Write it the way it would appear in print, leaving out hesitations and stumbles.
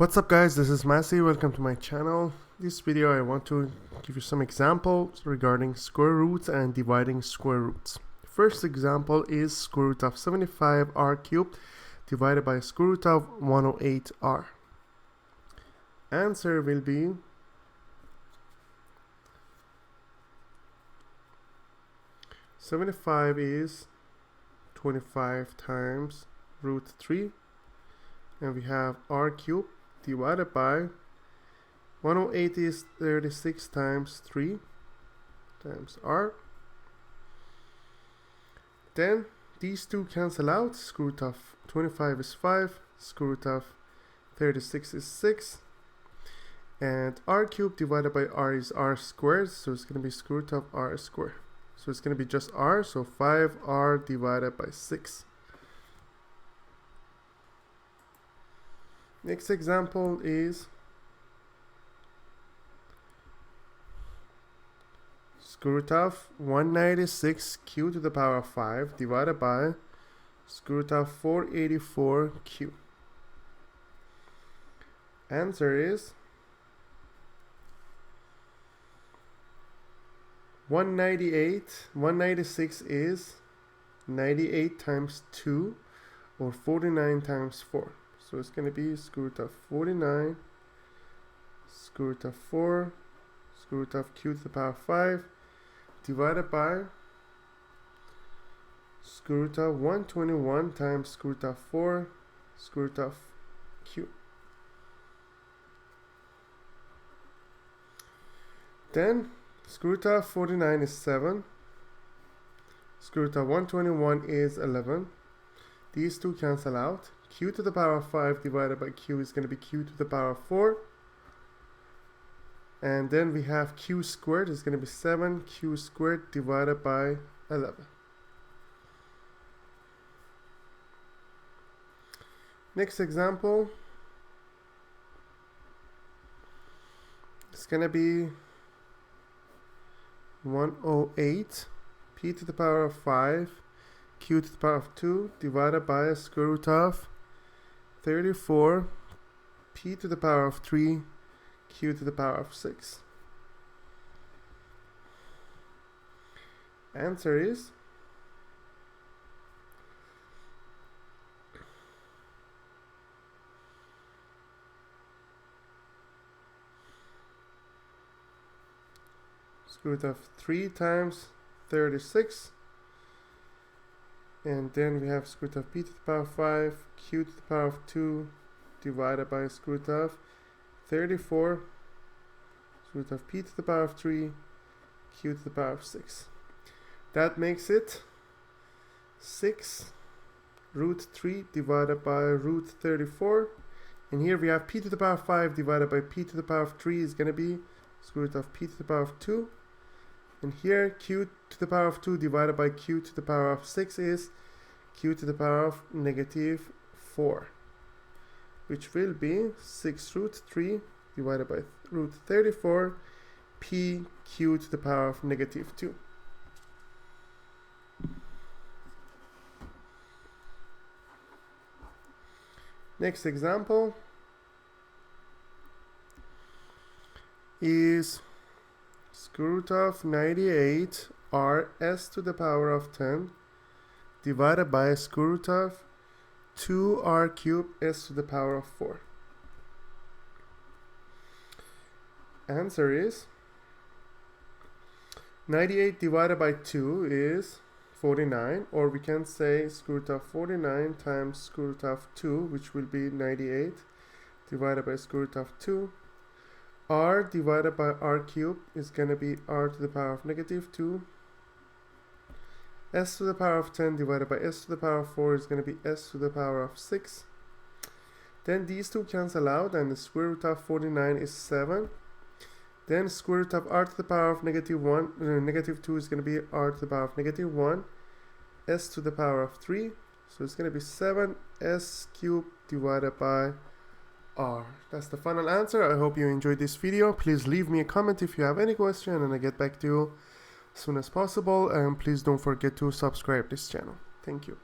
What's up guys, this is Massey, welcome to my channel. This video I want to give you some examples regarding square roots and dividing square roots. First example is square root of 75r cubed divided by square root of 108r. Answer will be 75 is 25 times root 3, and we have r cubed divided by 108 is 36 times 3 times r. Then these two cancel out. Square root of 25 is 5, square root of 36 is 6, and r cubed divided by r is r squared, so it's going to be square root of r squared. So it's going to be just r, so 5r divided by 6. Next example is square root of 196 q to the power of 5 divided by square root of 484 q. Answer is 196 is 98 times 2 or 49 times 4. So it's going to be square root of 49 square root of 4 square root of q to the power of 5 divided by square root of 121 times square root of 4 square root of q. Then square root of 49 is 7, square root of 121 is 11. These two cancel out. Q to the power of 5 divided by q is going to be q to the power of 4. And then we have q squared is going to be 7q squared divided by 11. Next example, it's going to be 108 p to the power of 5 q to the power of 2 divided by a square root of 34 p to the power of 3 q to the power of 6. Answer is square root of 3 times 36, and then we have square root of p to the power of 5 q to the power of 2 divided by square root of 34 square root of p to the power of 3 q to the power of 6. That makes it 6 root 3 divided by root 34, and here we have p to the power of 5 divided by p to the power of 3 is going to be square root of p to the power of 2, and here q to the power of 2 divided by q to the power of 6 is q to the power of negative 4, which will be 6 root 3 divided by root 34 p q to the power of negative 2. Next example is square root of 98 r s to the power of 10 divided by square root of 2r cubed s to the power of 4. Answer is 98 divided by 2 is 49, or we can say square root of 49 times square root of 2, which will be 98 divided by square root of 2. R divided by r cubed is going to be r to the power of negative 2. S to the power of 10 divided by s to the power of 4 is going to be s to the power of 6. Then these two cancel out, and the square root of 49 is 7. Then square root of r to the power of negative 2 is going to be r to the power of negative 1, s to the power of 3. So it's going to be 7s cubed divided by r. That's the final answer. I hope you enjoyed this video. Please leave me a comment if you have any question, and I'll get back to you as soon as possible. And please don't forget to subscribe this channel. Thank you.